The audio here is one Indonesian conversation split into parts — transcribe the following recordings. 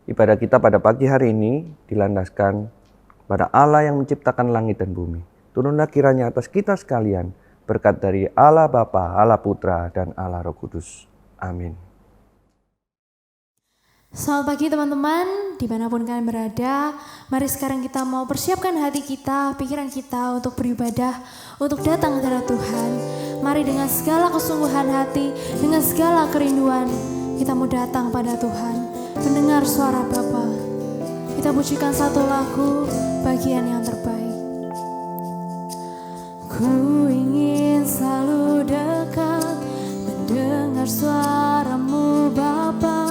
Ibadah kita pada pagi hari ini dilandaskan pada Allah yang menciptakan langit dan bumi. Turunlah kiranya atas kita sekalian berkat dari Allah Bapa, Allah Putra, dan Allah Roh Kudus. Amin. Selamat pagi teman-teman, dimanapun kalian berada. Mari sekarang kita mau persiapkan hati kita, pikiran kita untuk beribadah, untuk datang ke hadirat Tuhan. Mari dengan segala kesungguhan hati, dengan segala kerinduan, kita mau datang pada Tuhan, mendengar suara Bapa. Kita pujikan satu lagu, bagian yang terbaik. Ku ingin selalu dekat, mendengar suaramu Bapa.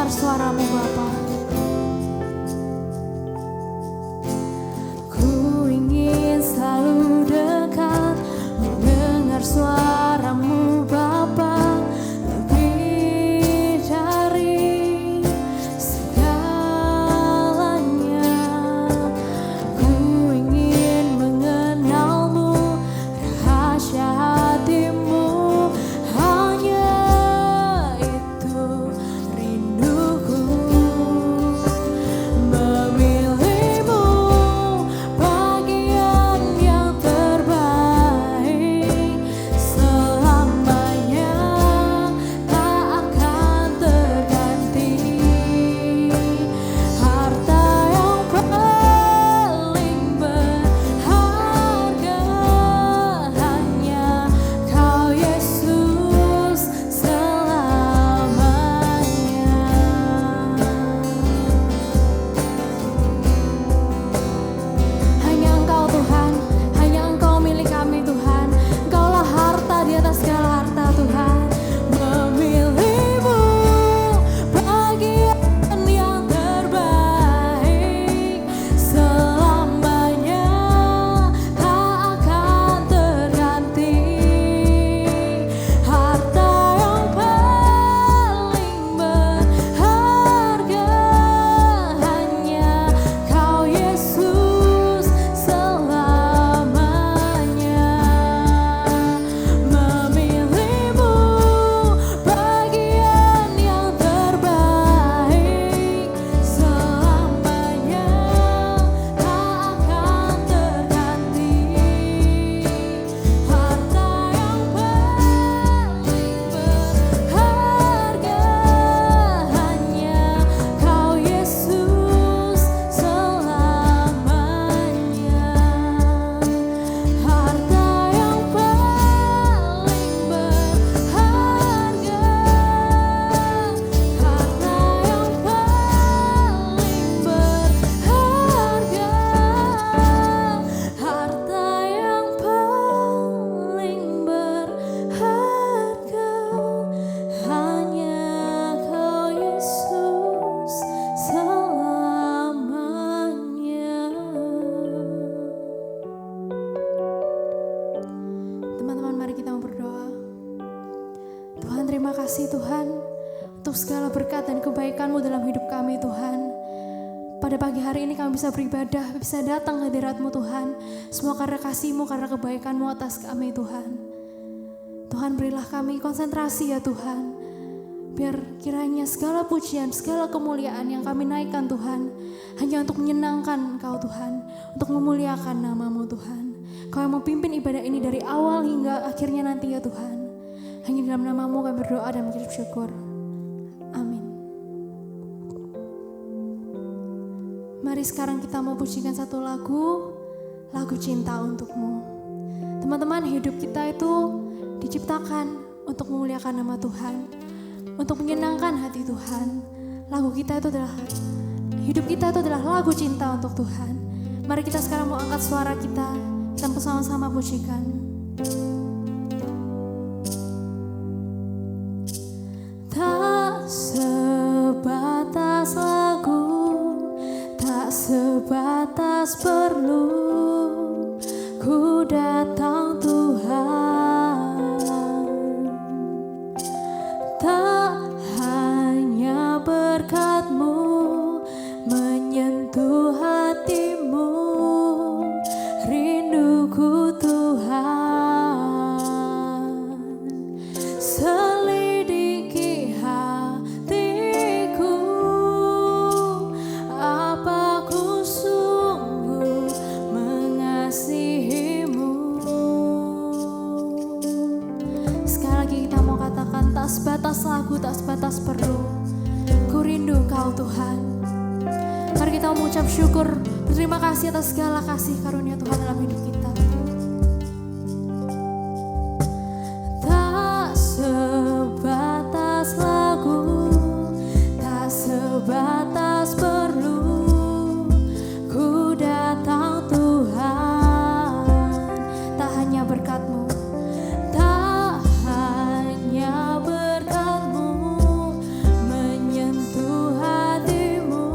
Suaramu Bapa. Ku ingin selalu dekat, mendengar suaramu Bapa, lebih dari segalanya. Ku ingin mengenalmu, rahasia hatimu, hanya itu rinduku. kasih Tuhan untuk segala berkat dan kebaikan-Mu dalam hidup kami Tuhan. Pada pagi hari ini kami bisa beribadah, bisa datang ke hadirat-Mu Tuhan. Semua karena kasih-Mu, karena kebaikan-Mu atas kami Tuhan. Tuhan berilah kami konsentrasi ya Tuhan. Biar kiranya segala pujian, segala kemuliaan yang kami naikkan Tuhan, hanya untuk menyenangkan Engkau Tuhan, untuk memuliakan nama-Mu Tuhan. Kau yang memimpin ibadah ini dari awal hingga akhirnya nanti ya Tuhan. Hanya dalam nama-Mu kami berdoa dan mengucap syukur. Amin. Mari Mari sekarang kita mau pujikan satu lagu cinta untukmu. Teman-teman, hidup kita itu diciptakan untuk memuliakan nama Tuhan, untuk menyenangkan hati Tuhan. Hidup kita itu adalah lagu cinta untuk Tuhan. Mari kita sekarang mau angkat suara kita bersama-sama pujikan. Tak sebatas lagu, tak sebatas perlu, ku datang Tuhan. Tak hanya berkat-Mu menyentuh hatimu, rinduku Tuhan. Selidiki hatiku, apa ku sungguh mengasihimu. Sekali lagi kita mau katakan, tak sebatas lagu, tak sebatas perlu, ku rindu Kau Tuhan. Mari kita mengucap syukur, berterima kasih atas segala kasih karunia Tuhan dalam hidup kita. Tak sebatas lagu, tak sebatas perlu, ku datang Tuhan. Tak hanya berkat-Mu, tak hanya berkat-Mu menyentuh hatimu,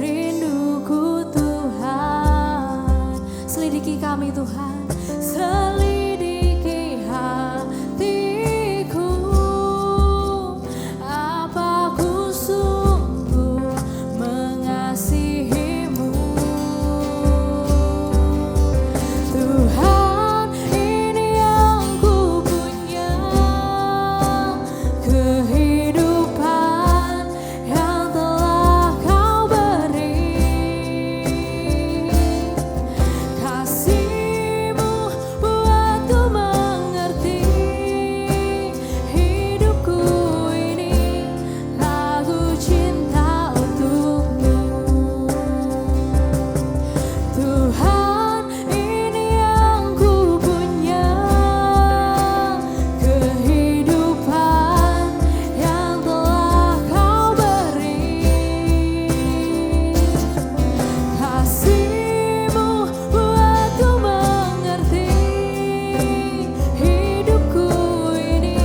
rinduku Tuhan. Selidiki kami Tuhan, selidiki hatiku, apa ku sungguh mengasihimu. Tuhan, ini yang ku punya, kehidupan yang telah Kau beri. Kasih-Mu buatku mengerti, hidupku ini lagu cinta untukmu. Tuhan, ini yang ku punya, kehidupan yang telah Kau beri. Kasih-Mu buatku mengerti, hidupku ini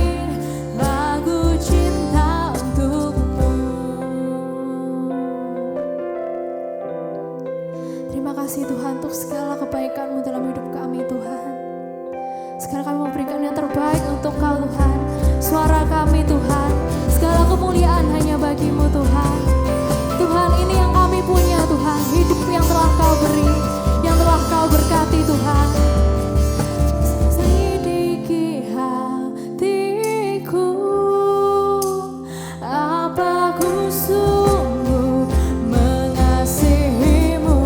lagu cinta untukmu. Terima kasih Tuhan untuk segala kebaikan-Mu dalam hidup kami Tuhan. Sekarang kami memberikan yang terbaik untuk Kau Tuhan. Suara kami Tuhan, segala kemuliaan hanya bagi-Mu Tuhan. Tuhan, ini yang kami punya Tuhan, hidup yang telah Kau beri, yang telah Kau berkati Tuhan. Selidiki hatiku, apa ku sungguh mengasihimu.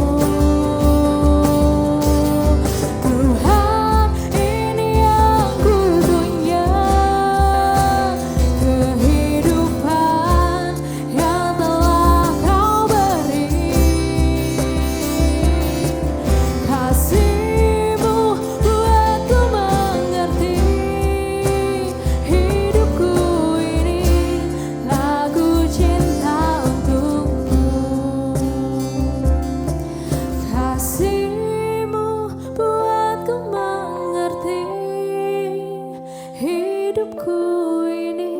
Tuhan, ini yang ku punya, kehidupan yang telah Kau beri. Kasih-Mu buatku mengerti, hidupku ini lagu cinta untukmu. Kasih-Mu buatku mengerti, hidupku ini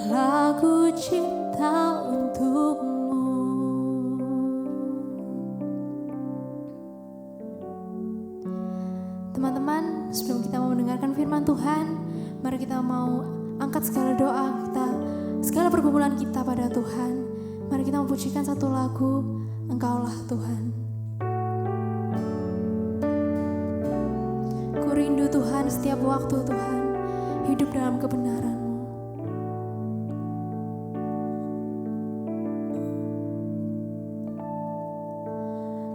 lagu cinta untukmu. Teman-teman, sebelum kita mau mendengarkan firman Tuhan, mari kita mau angkat segala doa kita, segala pergumulan kita pada Tuhan. Mari kita mempujikan satu lagu, Engkaulah Tuhan. Ku rindu Tuhan setiap waktu Tuhan, hidup dalam kebenaran-Mu.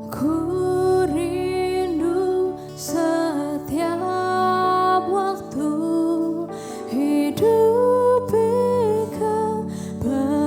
Ku rindu setiap waktu, hidup di kebenaran-Mu.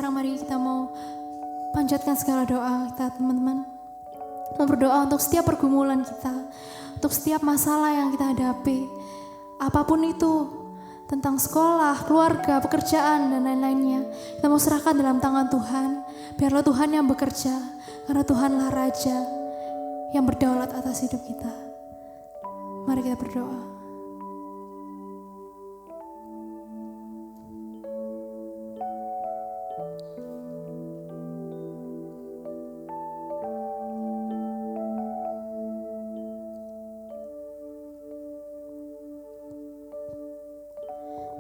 sekarang mari kita mau panjatkan segala doa kita teman-teman. Mau berdoa untuk setiap pergumulan kita, untuk setiap masalah yang kita hadapi. Apapun itu, tentang sekolah, keluarga, pekerjaan, dan lain-lainnya. Kita mau serahkan dalam tangan Tuhan. Biarlah Tuhan yang bekerja, karena Tuhanlah Raja yang berdaulat atas hidup kita. Mari kita berdoa.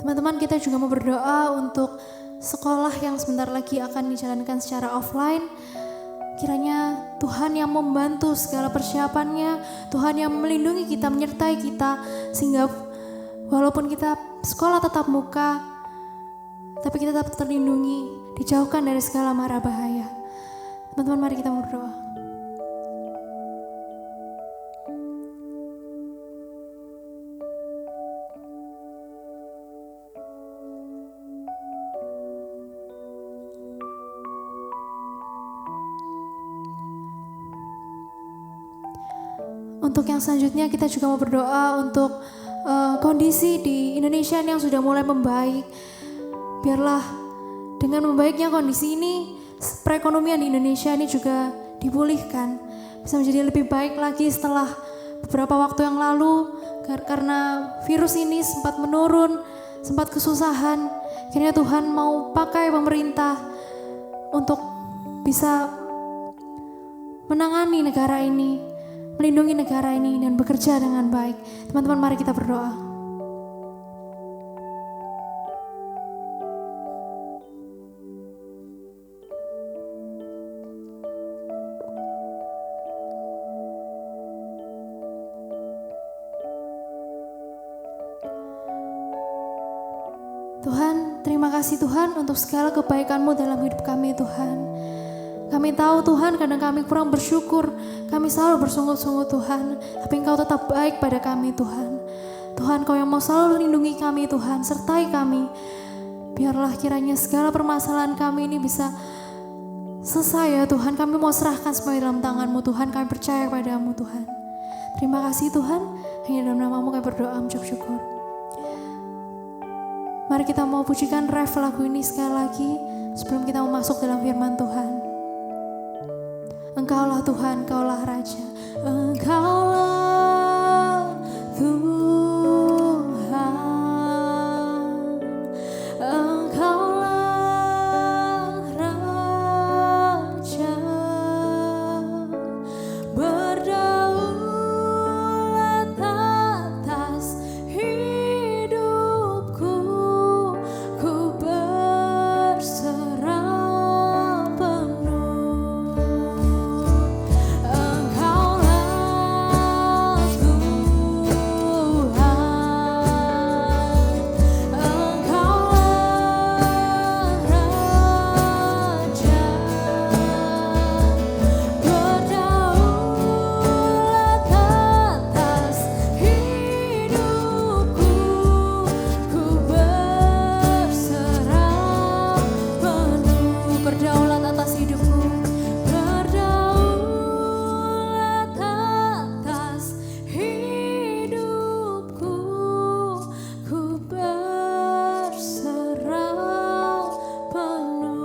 Teman-teman, kita juga mau berdoa untuk sekolah yang sebentar lagi akan dijalankan secara offline. Kiranya Tuhan yang membantu segala persiapannya, Tuhan yang melindungi kita, menyertai kita, sehingga walaupun kita sekolah tatap muka, tapi kita tetap terlindungi, dijauhkan dari segala mara bahaya. Teman-teman, mari kita berdoa. Untuk yang selanjutnya kita juga mau berdoa untuk kondisi di Indonesia yang sudah mulai membaik. Biarlah dengan membaiknya kondisi ini, perekonomian di Indonesia ini juga dipulihkan. Bisa menjadi lebih baik lagi setelah beberapa waktu yang lalu. Karena virus ini sempat menurun, sempat kesusahan. Akhirnya Tuhan mau pakai pemerintah untuk bisa menangani negara ini, melindungi negara ini dan bekerja dengan baik. Teman-teman, mari kita berdoa. Tuhan, terima kasih Tuhan untuk segala kebaikan-Mu dalam hidup kami Tuhan. Kami tahu Tuhan kadang kami kurang bersyukur, kami selalu bersungut-sungut Tuhan, tapi Engkau tetap baik pada kami Tuhan. Tuhan, Kau yang mau selalu lindungi kami Tuhan, sertai kami. Biarlah kiranya segala permasalahan kami ini bisa selesai ya Tuhan. Kami mau serahkan semua dalam tangan-Mu Tuhan, kami percaya padamu Tuhan. Terima kasih Tuhan, hanya dalam nama-Mu kami berdoa mengucap syukur. Mari kita mau pujikan ref lagu ini sekali lagi sebelum kita mau masuk dalam firman Tuhan. Engkaulah Tuhan, Engkaulah Raja. Engkaulah Tuhan, Engkaulah Raja, berdaulat atas hidupku, ku berserah penuh. Berdaulat atas hidupku, berdaulat atas hidupku, ku berserah penuh.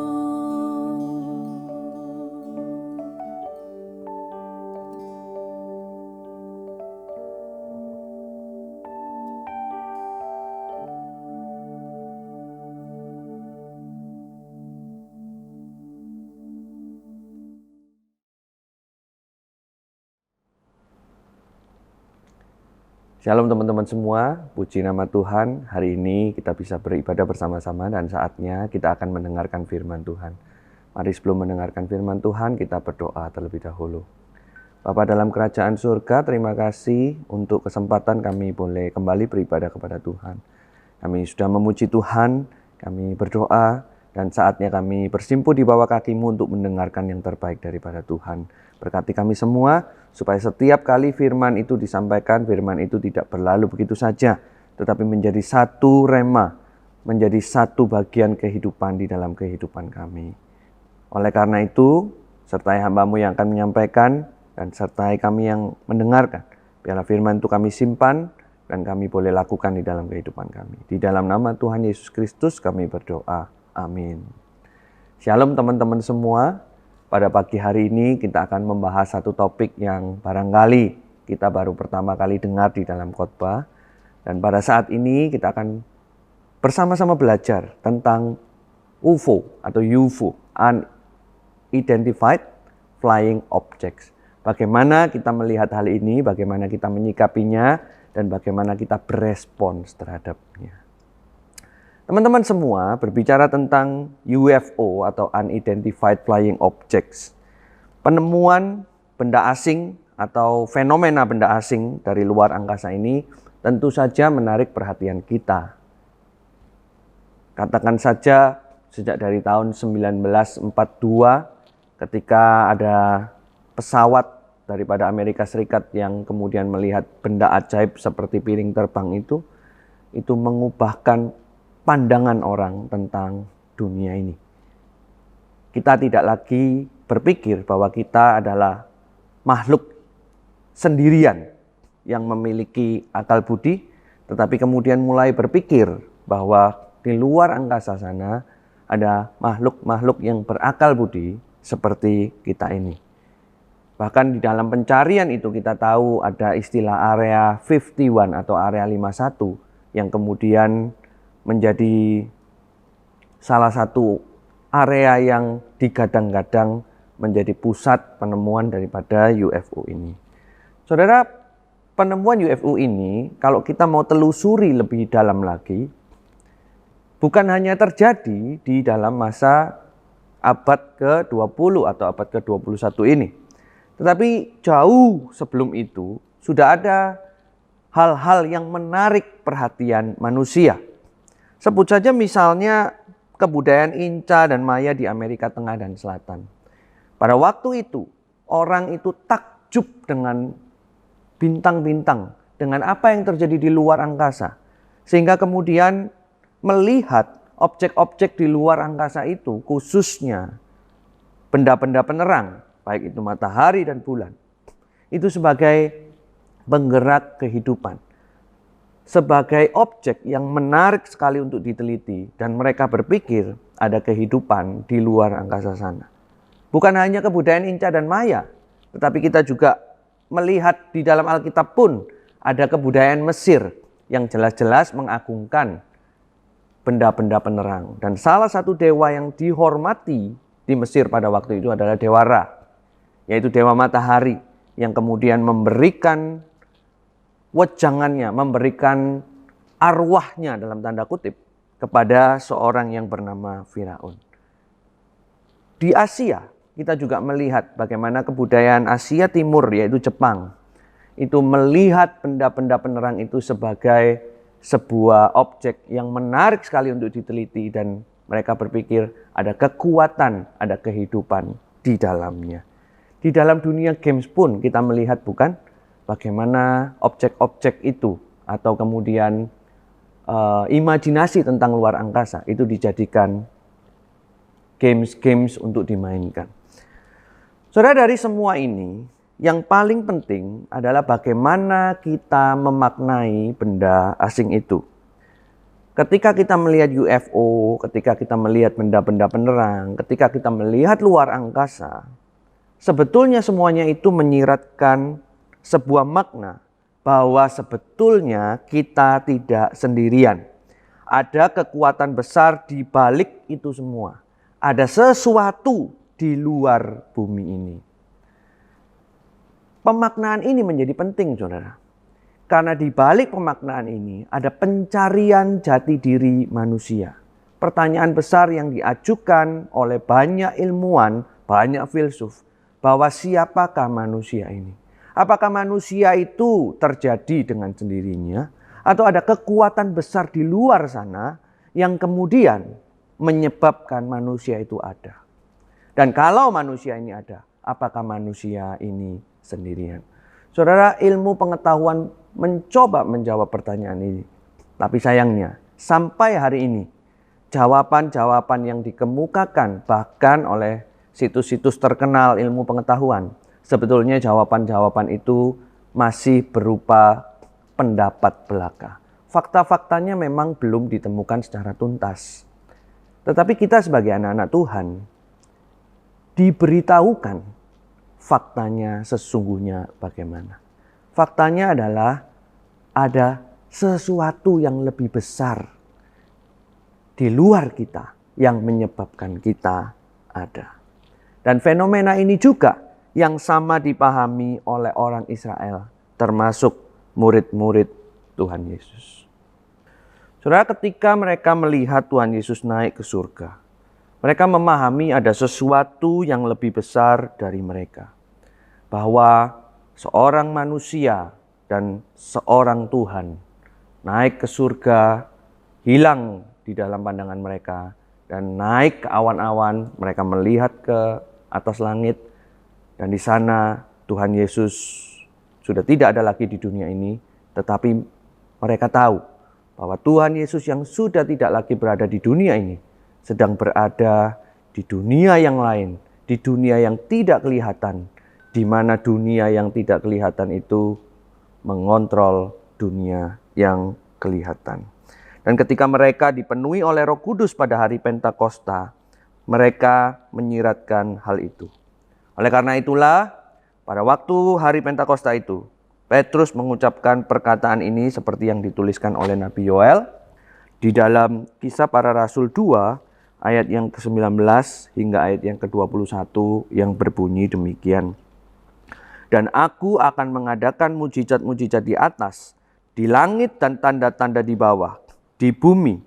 Shalom teman-teman semua, puji nama Tuhan. Hari ini kita bisa beribadah bersama-sama dan saatnya kita akan mendengarkan firman Tuhan. Mari sebelum mendengarkan firman Tuhan, kita berdoa terlebih dahulu. Bapa dalam kerajaan surga, terima kasih untuk kesempatan kami boleh kembali beribadah kepada Tuhan. Kami sudah memuji Tuhan, kami berdoa, dan saatnya kami bersimpuh di bawah kaki-Mu untuk mendengarkan yang terbaik daripada Tuhan. Berkati kami semua, supaya setiap kali firman itu disampaikan, firman itu tidak berlalu begitu saja, tetapi menjadi satu rema menjadi satu bagian kehidupan di dalam kehidupan kami. Oleh karena itu, sertai hamba-Mu yang akan menyampaikan dan sertai kami yang mendengarkan. Biarlah firman itu kami simpan dan kami boleh lakukan di dalam kehidupan kami. Di dalam nama Tuhan Yesus Kristus kami berdoa. Amin. Shalom teman-teman semua. Pada pagi hari ini kita akan membahas satu topik yang barangkali kita baru pertama kali dengar di dalam khotbah. Dan pada saat ini kita akan bersama-sama belajar tentang UFO atau UFO, Unidentified Flying Objects. Bagaimana kita melihat hal ini, bagaimana kita menyikapinya, dan bagaimana kita berespons terhadapnya. Teman-teman semua, berbicara tentang UFO atau Unidentified Flying Objects, penemuan benda asing atau fenomena benda asing dari luar angkasa ini tentu saja menarik perhatian kita. Katakan saja sejak dari tahun 1942 ketika ada pesawat daripada Amerika Serikat yang kemudian melihat benda ajaib seperti piring terbang itu mengubahkan pandangan orang tentang dunia ini. Kita tidak lagi berpikir bahwa kita adalah makhluk sendirian yang memiliki akal budi, tetapi kemudian mulai berpikir bahwa di luar angkasa sana ada makhluk-makhluk yang berakal budi seperti kita ini. Bahkan di dalam pencarian itu kita tahu ada istilah Area 51 atau Area 51 yang kemudian menjadi salah satu area yang digadang-gadang menjadi pusat penemuan daripada UFO ini. Saudara, penemuan UFO ini kalau kita mau telusuri lebih dalam lagi, bukan hanya terjadi di dalam masa abad ke-20 atau abad ke-21 ini. Tetapi jauh sebelum itu sudah ada hal-hal yang menarik perhatian manusia. Sebut saja misalnya kebudayaan Inca dan Maya di Amerika Tengah dan Selatan. Pada waktu itu orang itu takjub dengan bintang-bintang, dengan apa yang terjadi di luar angkasa. Sehingga kemudian melihat objek-objek di luar angkasa itu, khususnya benda-benda penerang, baik itu matahari dan bulan, itu sebagai penggerak kehidupan, sebagai objek yang menarik sekali untuk diteliti, dan mereka berpikir ada kehidupan di luar angkasa sana. Bukan hanya kebudayaan Inca dan Maya, tetapi kita juga melihat di dalam Alkitab pun ada kebudayaan Mesir yang jelas-jelas mengagungkan benda-benda penerang. Dan salah satu dewa yang dihormati di Mesir pada waktu itu adalah Dewa Ra, yaitu dewa matahari yang kemudian memberikan wejangannya, memberikan arwahnya dalam tanda kutip kepada seorang yang bernama Firaun. Di Asia kita juga melihat bagaimana kebudayaan Asia Timur yaitu Jepang itu melihat benda-benda penerang itu sebagai sebuah objek yang menarik sekali untuk diteliti, dan mereka berpikir ada kekuatan, ada kehidupan di dalamnya. Di dalam dunia games pun kita melihat bukan bagaimana objek-objek itu atau kemudian imajinasi tentang luar angkasa itu dijadikan games-games untuk dimainkan. Saudara, dari semua ini yang paling penting adalah bagaimana kita memaknai benda asing itu. Ketika kita melihat UFO, ketika kita melihat benda-benda penerang, ketika kita melihat luar angkasa, sebetulnya semuanya itu menyiratkan sebuah makna bahwa sebetulnya kita tidak sendirian. Ada kekuatan besar di balik itu semua. Ada sesuatu di luar bumi ini. Pemaknaan ini menjadi penting, saudara. Karena di balik pemaknaan ini ada pencarian jati diri manusia. Pertanyaan besar yang diajukan oleh banyak ilmuwan, banyak filsuf, bahwa siapakah manusia ini? Apakah manusia itu terjadi dengan sendirinya? Atau ada kekuatan besar di luar sana yang kemudian menyebabkan manusia itu ada? Dan kalau manusia ini ada, apakah manusia ini sendirian? Saudara, ilmu pengetahuan mencoba menjawab pertanyaan ini. Tapi sayangnya, sampai hari ini jawaban-jawaban yang dikemukakan bahkan oleh situs-situs terkenal ilmu pengetahuan, sebetulnya jawaban-jawaban itu masih berupa pendapat belaka. Fakta-faktanya memang belum ditemukan secara tuntas. Tetapi kita sebagai anak-anak Tuhan diberitahukan faktanya sesungguhnya bagaimana. Faktanya adalah ada sesuatu yang lebih besar di luar kita yang menyebabkan kita ada. Dan fenomena ini juga yang sama dipahami oleh orang Israel, termasuk murid-murid Tuhan Yesus. Saudara, ketika mereka melihat Tuhan Yesus naik ke surga, mereka memahami ada sesuatu yang lebih besar dari mereka. Bahwa seorang manusia dan seorang Tuhan naik ke surga, hilang di dalam pandangan mereka, dan naik ke awan-awan. Mereka melihat ke atas langit, dan di sana Tuhan Yesus sudah tidak ada lagi di dunia ini, tetapi mereka tahu bahwa Tuhan Yesus yang sudah tidak lagi berada di dunia ini sedang berada di dunia yang lain, di dunia yang tidak kelihatan, di mana dunia yang tidak kelihatan itu mengontrol dunia yang kelihatan. Dan ketika mereka dipenuhi oleh Roh Kudus pada hari Pentakosta, mereka menyiratkan hal itu. Oleh karena itulah, pada waktu hari Pentakosta itu, Petrus mengucapkan perkataan ini seperti yang dituliskan oleh Nabi Yoel di dalam Kisah Para Rasul 2 ayat yang ke-19 hingga ayat yang ke-21 yang berbunyi demikian. Dan aku akan mengadakan mujizat-mujizat di atas, di langit dan tanda-tanda di bawah, di bumi,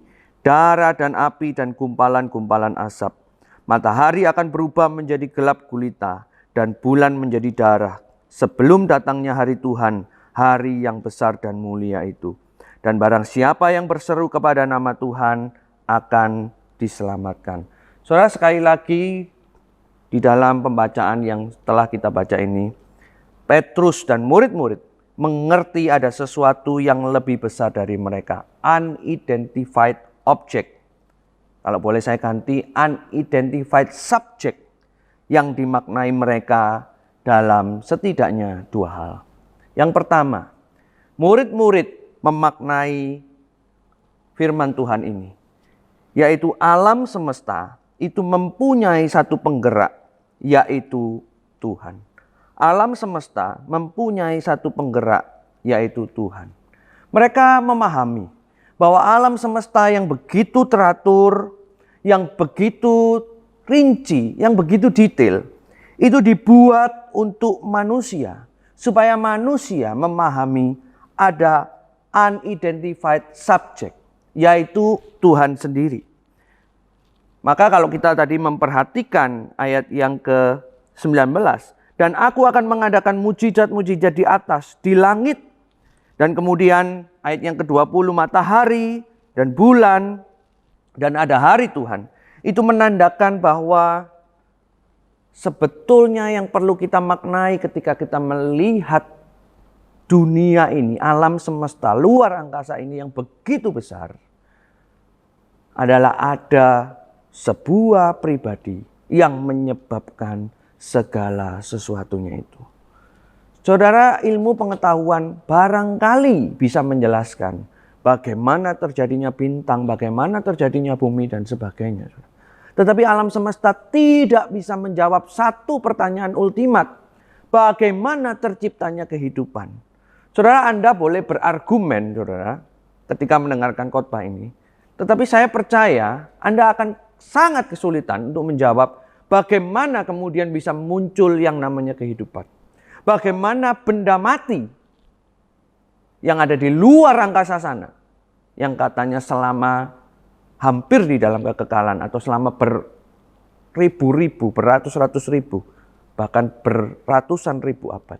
darah dan api dan gumpalan-gumpalan asap. Matahari akan berubah menjadi gelap gulita dan bulan menjadi darah, sebelum datangnya hari Tuhan, hari yang besar dan mulia itu. Dan barang siapa yang berseru kepada nama Tuhan akan diselamatkan. Saudara, sekali lagi di dalam pembacaan yang telah kita baca ini, Petrus dan murid-murid mengerti ada sesuatu yang lebih besar dari mereka. Unidentified object. Kalau boleh saya ganti, unidentified subject, yang dimaknai mereka dalam setidaknya dua hal. Yang pertama, murid-murid memaknai firman Tuhan ini, yaitu alam semesta itu mempunyai satu penggerak, yaitu Tuhan. Alam semesta mempunyai satu penggerak, yaitu Tuhan. Mereka memahami bahwa alam semesta yang begitu teratur, yang begitu rinci, yang begitu detail, itu dibuat untuk manusia, supaya manusia memahami ada unidentified subject, yaitu Tuhan sendiri. Maka kalau kita tadi memperhatikan ayat yang ke-19, dan aku akan mengadakan mujizat-mujizat di atas, di langit. Dan kemudian ayat yang ke-20, matahari dan bulan dan ada hari Tuhan. Itu menandakan bahwa sebetulnya yang perlu kita maknai ketika kita melihat dunia ini, alam semesta, luar angkasa ini yang begitu besar, adalah ada sebuah pribadi yang menyebabkan segala sesuatunya itu. Saudara, ilmu pengetahuan barangkali bisa menjelaskan bagaimana terjadinya bintang, bagaimana terjadinya bumi dan sebagainya. Tetapi alam semesta tidak bisa menjawab satu pertanyaan ultimat. Bagaimana terciptanya kehidupan? Saudara, Anda boleh berargumen, saudara, ketika mendengarkan khotbah ini. Tetapi saya percaya Anda akan sangat kesulitan untuk menjawab bagaimana kemudian bisa muncul yang namanya kehidupan. Bagaimana benda mati yang ada di luar angkasa sana, yang katanya selama hampir di dalam kekekalan atau selama beribu-ribu, beratus-ratus ribu, bahkan beratusan ribu abad.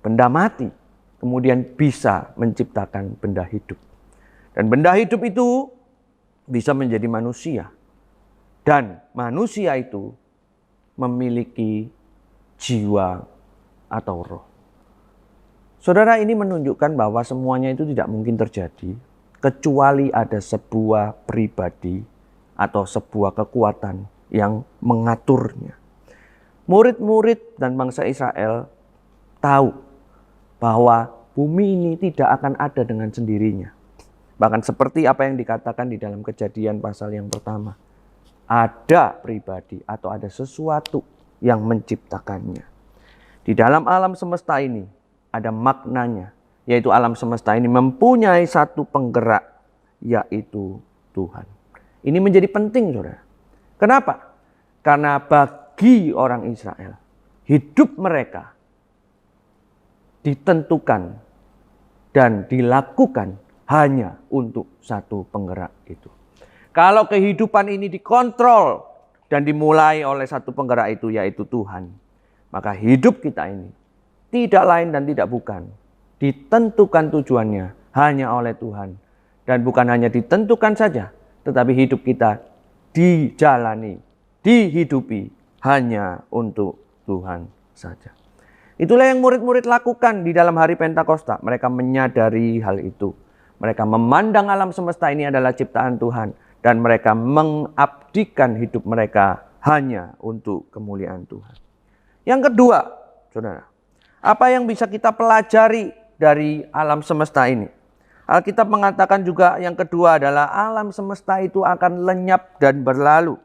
Benda mati kemudian bisa menciptakan benda hidup. Dan benda hidup itu bisa menjadi manusia. Dan manusia itu memiliki jiwa atau roh. Saudara, ini menunjukkan bahwa semuanya itu tidak mungkin terjadi kecuali ada sebuah pribadi atau sebuah kekuatan yang mengaturnya. Murid-murid dan bangsa Israel tahu bahwa bumi ini tidak akan ada dengan sendirinya. Bahkan seperti apa yang dikatakan di dalam Kejadian pasal yang pertama. Ada pribadi atau ada sesuatu yang menciptakannya. Di dalam alam semesta ini ada maknanya, yaitu alam semesta ini mempunyai satu penggerak, yaitu Tuhan. Ini menjadi penting, saudara. Kenapa? Karena bagi orang Israel, hidup mereka ditentukan dan dilakukan hanya untuk satu penggerak itu. Kalau kehidupan ini dikontrol dan dimulai oleh satu penggerak itu, yaitu Tuhan, maka hidup kita ini tidak lain dan tidak bukan ditentukan tujuannya hanya oleh Tuhan. Dan bukan hanya ditentukan saja, tetapi hidup kita dijalani, dihidupi hanya untuk Tuhan saja. Itulah yang murid-murid lakukan di dalam hari Pentakosta. Mereka menyadari hal itu. Mereka memandang alam semesta ini adalah ciptaan Tuhan. Dan mereka mengabdikan hidup mereka hanya untuk kemuliaan Tuhan. Yang kedua, saudara, apa yang bisa kita pelajari dari alam semesta ini? Alkitab mengatakan juga yang kedua adalah alam semesta itu akan lenyap dan berlalu.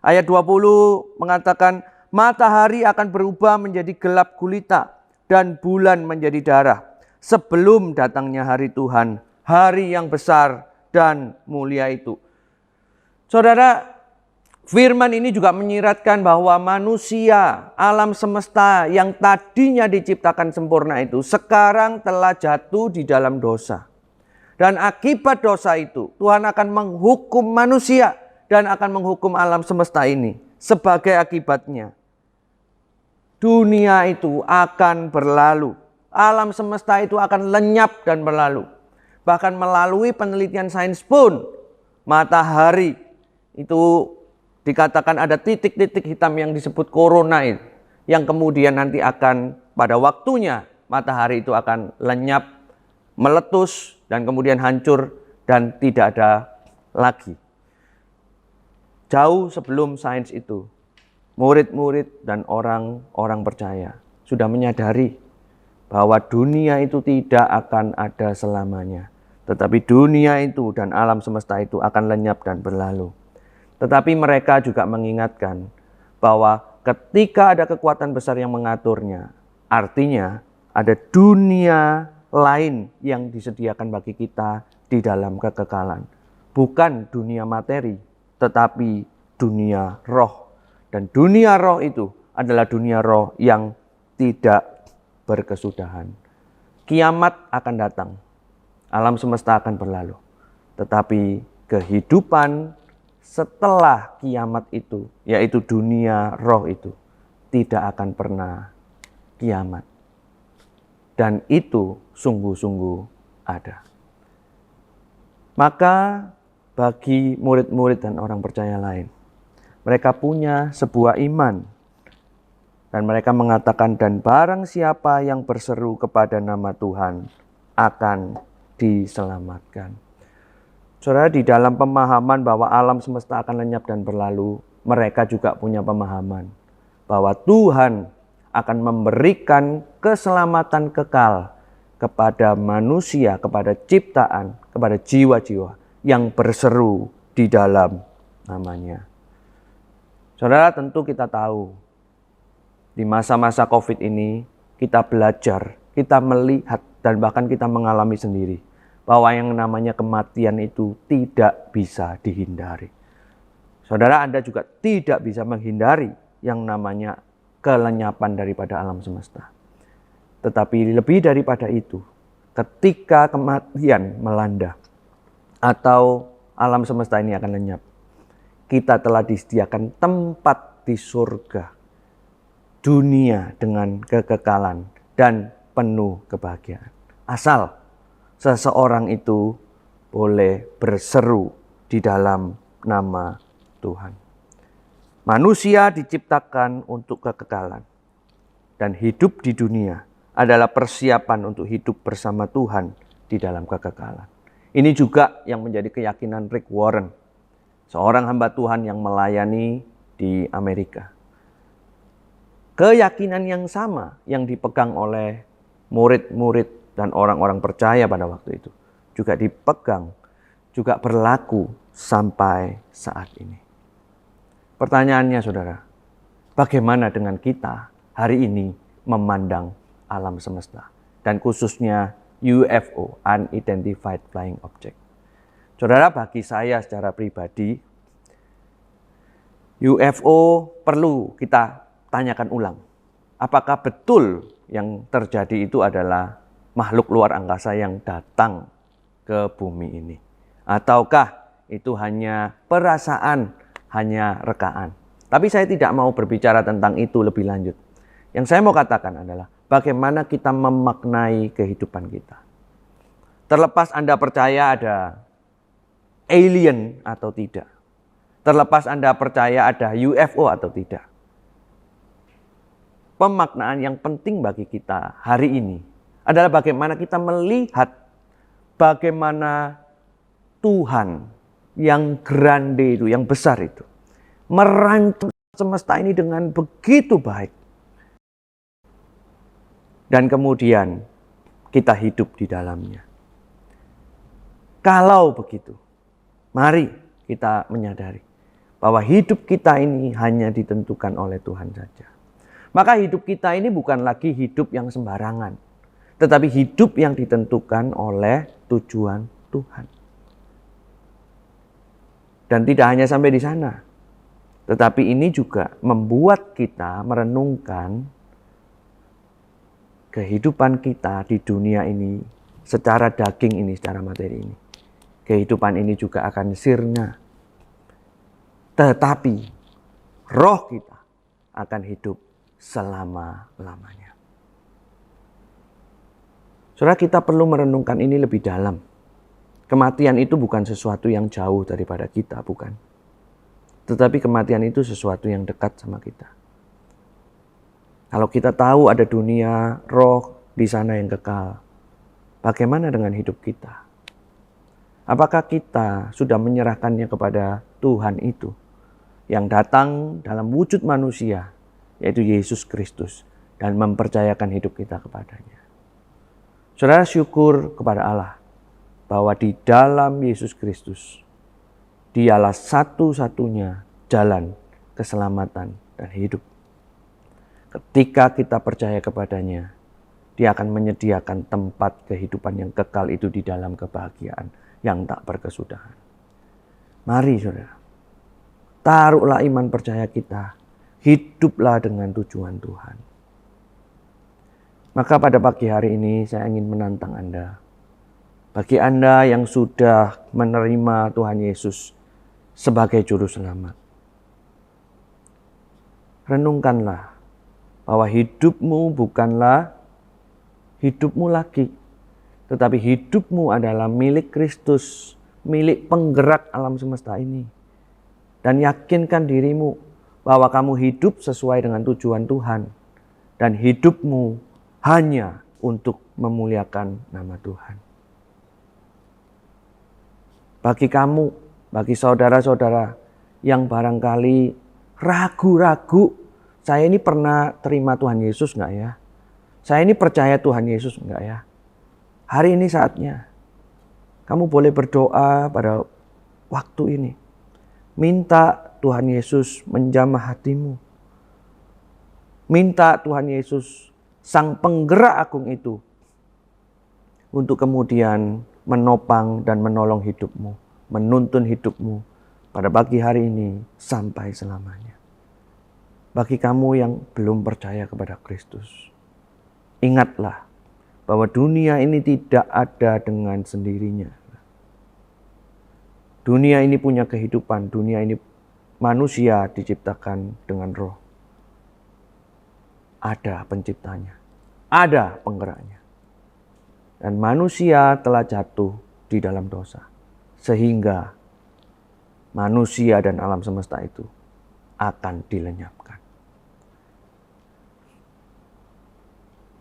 Ayat 20 mengatakan matahari akan berubah menjadi gelap gulita dan bulan menjadi darah sebelum datangnya hari Tuhan, hari yang besar dan mulia itu. Saudara, firman ini juga menyiratkan bahwa manusia, alam semesta yang tadinya diciptakan sempurna itu sekarang telah jatuh di dalam dosa. Dan akibat dosa itu Tuhan akan menghukum manusia dan akan menghukum alam semesta ini. Sebagai akibatnya dunia itu akan berlalu. Alam semesta itu akan lenyap dan berlalu. Bahkan melalui penelitian sains pun matahari itu dikatakan ada titik-titik hitam yang disebut koronaid, yang kemudian nanti akan pada waktunya matahari itu akan lenyap, meletus dan kemudian hancur dan tidak ada lagi. Jauh sebelum sains itu, murid-murid dan orang-orang percaya sudah menyadari bahwa dunia itu tidak akan ada selamanya. Tetapi dunia itu dan alam semesta itu akan lenyap dan berlalu. Tetapi mereka juga mengingatkan bahwa ketika ada kekuatan besar yang mengaturnya, artinya ada dunia lain yang disediakan bagi kita di dalam kekekalan. Bukan dunia materi, tetapi dunia roh. Dan dunia roh itu adalah dunia roh yang tidak berkesudahan. Kiamat akan datang, alam semesta akan berlalu. Tetapi kehidupan setelah kiamat itu, yaitu dunia roh itu, tidak akan pernah kiamat. Dan itu sungguh-sungguh ada. Maka bagi murid-murid dan orang percaya lain, mereka punya sebuah iman. Dan mereka mengatakan, dan barang siapa yang berseru kepada nama Tuhan akan diselamatkan. Saudara, di dalam pemahaman bahwa alam semesta akan lenyap dan berlalu, mereka juga punya pemahaman bahwa Tuhan akan memberikan keselamatan kekal kepada manusia, kepada ciptaan, kepada jiwa-jiwa yang berseru di dalam namanya. Saudara, tentu kita tahu di masa-masa COVID ini kita belajar, kita melihat dan bahkan kita mengalami sendiri bahwa yang namanya kematian itu tidak bisa dihindari. Saudara, Anda juga tidak bisa menghindari yang namanya kelenyapan daripada alam semesta. Tetapi lebih daripada itu, ketika kematian melanda atau alam semesta ini akan lenyap, kita telah disediakan tempat di surga, dunia dengan kekekalan dan penuh kebahagiaan. Asal seseorang itu boleh berseru di dalam nama Tuhan. Manusia diciptakan untuk kekekalan. Dan hidup di dunia adalah persiapan untuk hidup bersama Tuhan di dalam kekekalan. Ini juga yang menjadi keyakinan Rick Warren. seorang hamba Tuhan yang melayani di Amerika. Keyakinan yang sama yang dipegang oleh murid-murid dan orang-orang percaya pada waktu itu juga dipegang, juga berlaku sampai saat ini. Pertanyaannya saudara, bagaimana dengan kita hari ini memandang alam semesta dan khususnya UFO, Unidentified Flying Object? Saudara, bagi saya secara pribadi, UFO perlu kita tanyakan ulang. Apakah betul yang terjadi itu adalah makhluk luar angkasa yang datang ke bumi ini? Ataukah itu hanya perasaan, hanya rekaan? Tapi saya tidak mau berbicara tentang itu lebih lanjut. Yang saya mau katakan adalah bagaimana kita memaknai kehidupan kita. Terlepas Anda percaya ada alien atau tidak. Terlepas Anda percaya ada UFO atau tidak. Pemaknaan yang penting bagi kita hari ini adalah bagaimana kita melihat bagaimana Tuhan yang grande itu, yang besar itu, merancang semesta ini dengan begitu baik. Dan kemudian kita hidup di dalamnya. Kalau begitu, mari kita menyadari bahwa hidup kita ini hanya ditentukan oleh Tuhan saja. Maka hidup kita ini bukan lagi hidup yang sembarangan, tetapi hidup yang ditentukan oleh tujuan Tuhan. Dan tidak hanya sampai di sana, tetapi ini juga membuat kita merenungkan kehidupan kita di dunia ini secara daging ini, secara materi ini. Kehidupan ini juga akan sirna. Tetapi roh kita akan hidup selama-lamanya. Saudara, kita perlu merenungkan ini lebih dalam. Kematian itu bukan sesuatu yang jauh daripada kita, bukan. Tetapi kematian itu sesuatu yang dekat sama kita. Kalau kita tahu ada dunia roh di sana yang kekal, bagaimana dengan hidup kita? Apakah kita sudah menyerahkannya kepada Tuhan itu yang datang dalam wujud manusia, yaitu Yesus Kristus, dan mempercayakan hidup kita kepadanya? Saudara, syukur kepada Allah bahwa di dalam Yesus Kristus, Dialah satu-satunya jalan keselamatan dan hidup. Ketika kita percaya kepadanya, Dia akan menyediakan tempat kehidupan yang kekal itu di dalam kebahagiaan yang tak berkesudahan. Mari saudara, taruhlah iman percaya kita, hiduplah dengan tujuan Tuhan. Maka pada pagi hari ini saya ingin menantang Anda. Bagi Anda yang sudah menerima Tuhan Yesus sebagai juru selamat, renungkanlah bahwa hidupmu bukanlah hidupmu lagi, tetapi hidupmu adalah milik Kristus, milik penggerak alam semesta ini. Dan yakinkan dirimu bahwa kamu hidup sesuai dengan tujuan Tuhan. Dan hidupmu hanya untuk memuliakan nama Tuhan. Bagi kamu, bagi saudara-saudara yang barangkali ragu-ragu, saya ini pernah terima Tuhan Yesus enggak ya? Saya ini percaya Tuhan Yesus enggak ya? Hari ini saatnya kamu boleh berdoa pada waktu ini. Minta Tuhan Yesus menjamah hatimu. Minta Tuhan Yesus, Sang Penggerak Agung itu, untuk kemudian menopang dan menolong hidupmu, menuntun hidupmu pada pagi hari ini sampai selamanya. Bagi kamu yang belum percaya kepada Kristus, ingatlah bahwa dunia ini tidak ada dengan sendirinya. Dunia ini punya kehidupan, dunia ini manusia diciptakan dengan roh. Ada penciptanya, ada penggeraknya. Dan manusia telah jatuh di dalam dosa, sehingga manusia dan alam semesta itu akan dilenyapkan.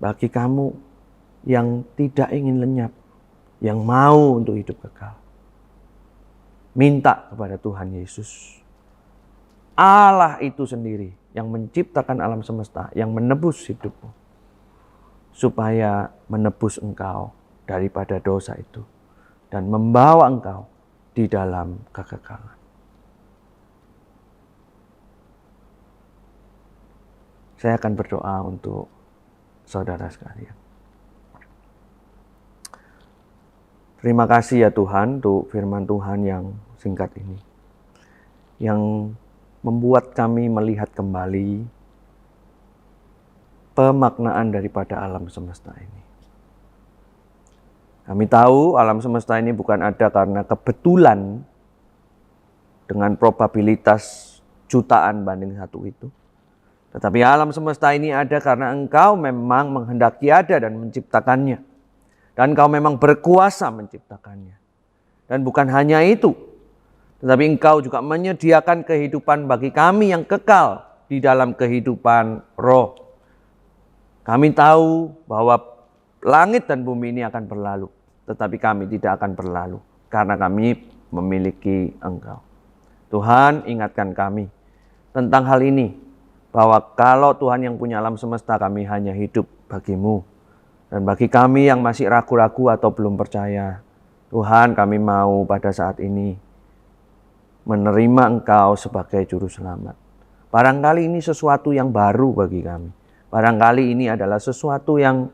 Bagi kamu yang tidak ingin lenyap, yang mau untuk hidup kekal, minta kepada Tuhan Yesus, Allah itu sendiri yang menciptakan alam semesta, yang menebus hidupmu, supaya menebus engkau daripada dosa itu dan membawa engkau di dalam kekekalan. Saya akan berdoa untuk saudara sekalian. Terima kasih ya Tuhan untuk firman Tuhan yang singkat ini, yang membuat kami melihat kembali pemaknaan daripada alam semesta ini. Kami tahu alam semesta ini bukan ada karena kebetulan dengan probabilitas jutaan banding satu itu. Tetapi alam semesta ini ada karena Engkau memang menghendaki ada dan menciptakannya. Dan Engkau memang berkuasa menciptakannya. Dan bukan hanya itu, tetapi Engkau juga menyediakan kehidupan bagi kami yang kekal di dalam kehidupan roh. Kami tahu bahwa langit dan bumi ini akan berlalu, tetapi kami tidak akan berlalu karena kami memiliki Engkau. Tuhan, ingatkan kami tentang hal ini, bahwa kalau Tuhan yang punya alam semesta, kami hanya hidup bagimu. Dan bagi kami yang masih ragu-ragu atau belum percaya, Tuhan, kami mau pada saat ini menerima Engkau sebagai juru selamat. Barangkali ini sesuatu yang baru bagi kami. Barangkali ini adalah sesuatu yang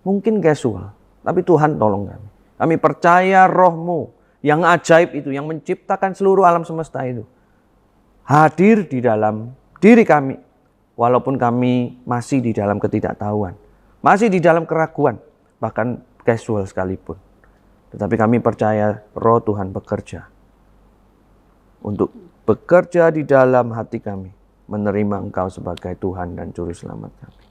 mungkin casual, tapi Tuhan tolong kami. Kami percaya Roh-Mu yang ajaib itu, yang menciptakan seluruh alam semesta itu, hadir di dalam diri kami, walaupun kami masih di dalam ketidaktahuan, masih di dalam keraguan, bahkan casual sekalipun. Tetapi kami percaya Roh Tuhan bekerja untuk bekerja di dalam hati kami, menerima Engkau sebagai Tuhan dan Juru Selamat kami.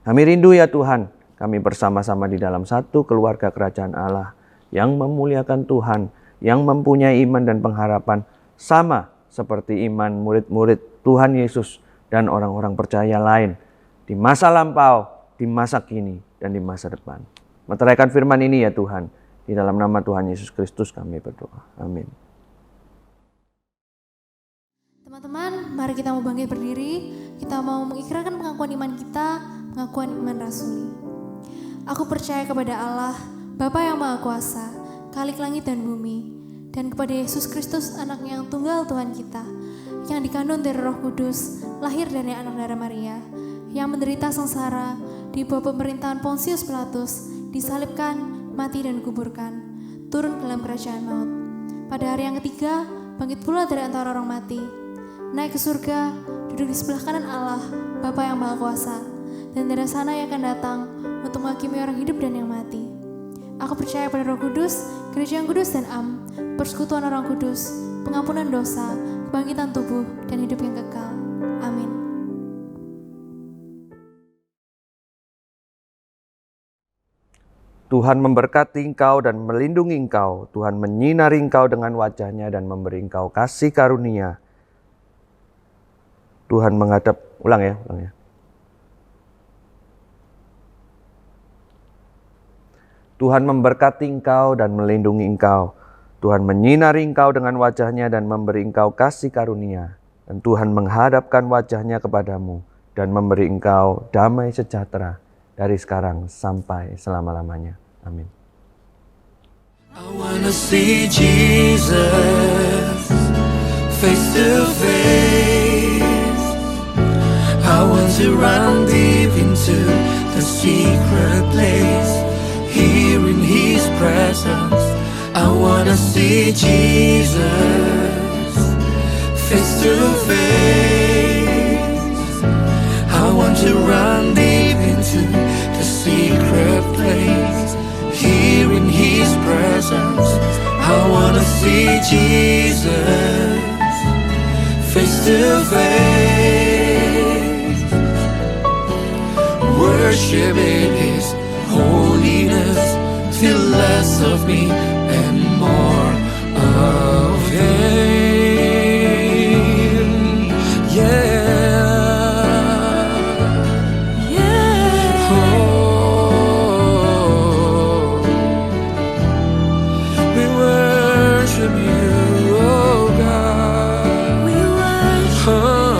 Kami rindu ya Tuhan, kami bersama-sama di dalam satu keluarga kerajaan Allah yang memuliakan Tuhan, yang mempunyai iman dan pengharapan sama seperti iman murid-murid Tuhan Yesus dan orang-orang percaya lain di masa lampau, di masa kini, dan di masa depan. Meteraikan firman ini ya Tuhan, di dalam nama Tuhan Yesus Kristus kami berdoa. Amin. Teman-teman, mari kita mau bangkit berdiri. Kita mau mengikrarkan pengakuan iman kita, pengakuan iman rasuli. Aku percaya kepada Allah, Bapa yang Maha Kuasa, Khalik langit dan bumi, dan kepada Yesus Kristus, anaknya yang tunggal Tuhan kita, yang dikandung dari Roh Kudus, lahir dari anak darah Maria, yang menderita sengsara di bawah pemerintahan Pontius Pilatus, disalibkan, mati dan dikuburkan, turun ke dalam kerajaan maut. Pada hari yang ketiga, bangkit pula dari antara orang mati, naik ke surga, duduk di sebelah kanan Allah, Bapa yang Maha Kuasa, dan dari sana ia akan datang untuk menghakimi orang hidup dan yang mati. Aku percaya pada Roh Kudus, Gereja yang kudus dan am, persekutuan orang kudus, pengampunan dosa, kebangkitan tubuh, dan hidup yang kekal. Amin. Tuhan memberkati engkau dan melindungi engkau. Tuhan menyinari engkau dengan wajah-Nya dan memberi engkau kasih karunia. Tuhan menghadap, ulang ya. Tuhan memberkati engkau dan melindungi engkau. Tuhan menyinari engkau dengan wajah-Nya dan memberi engkau kasih karunia. Dan Tuhan menghadapkan wajah-Nya kepadamu dan memberi engkau damai sejahtera dari sekarang sampai selama-lamanya. Amin. I wanna see Jesus face to face. I want to run deep into the secret place. Here in His presence, I wanna see Jesus face to face. I want to run deep into the secret place. Here in His presence, I wanna see Jesus face to face. Worship in His holiness, feel less of me and more of Him. Yeah. Oh, we worship worship you, oh God. We worship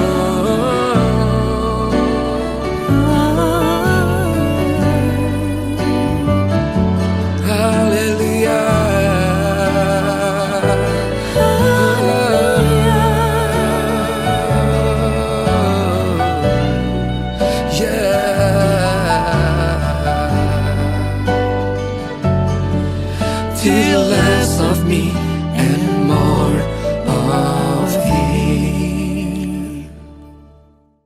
Till less of me